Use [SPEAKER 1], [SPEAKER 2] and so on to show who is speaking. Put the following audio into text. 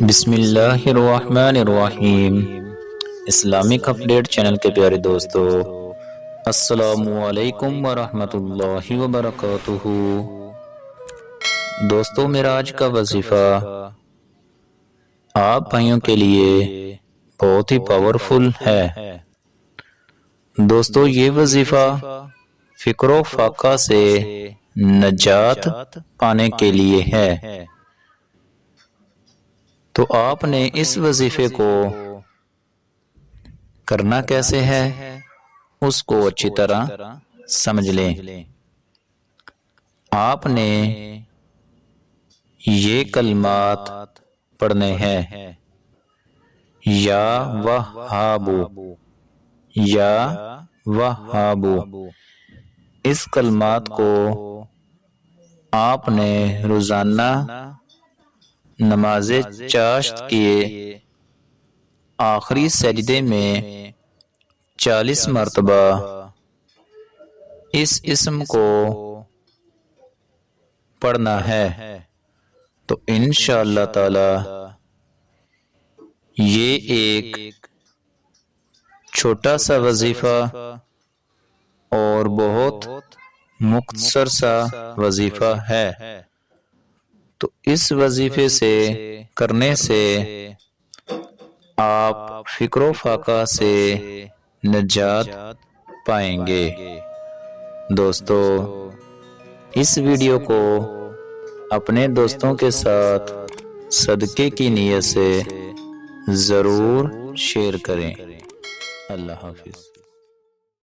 [SPEAKER 1] بسم اللہ الرحمن الرحیم۔ اسلامک اپڈیٹ چینل کے پیارے دوستو، السلام علیکم ورحمۃ اللہ وبرکاتہ۔ دوستو، میرا آج کا وظیفہ آپ بھائیوں کے لیے بہت ہی پاورفل ہے۔ دوستو، یہ وظیفہ فکر و فاقہ سے نجات پانے کے لیے ہے۔ تو آپ نے اس وظیفے کو کرنا کیسے ہے، اس کو اچھی طرح سمجھ لیں۔ آپ نے یہ کلمات پڑھنے ہیں: یا وہاب، یا وہاب۔ اس کلمات کو آپ نے روزانہ نماز چاشت کے آخری سجدے میں 40 مرتبہ اس اسم کو پڑھنا ہے۔ تو انشاءاللہ تعالی یہ ایک چھوٹا سا وظیفہ اور بہت مختصر سا وظیفہ ہے۔ تو اس وظیفے سے کرنے سے آپ فکر و فاقہ سے نجات پائیں گے۔ دوستو، اس ویڈیو کو اپنے دوستوں کے ساتھ صدقے کی نیت سے ضرور شیئر کریں۔ اللہ حافظ۔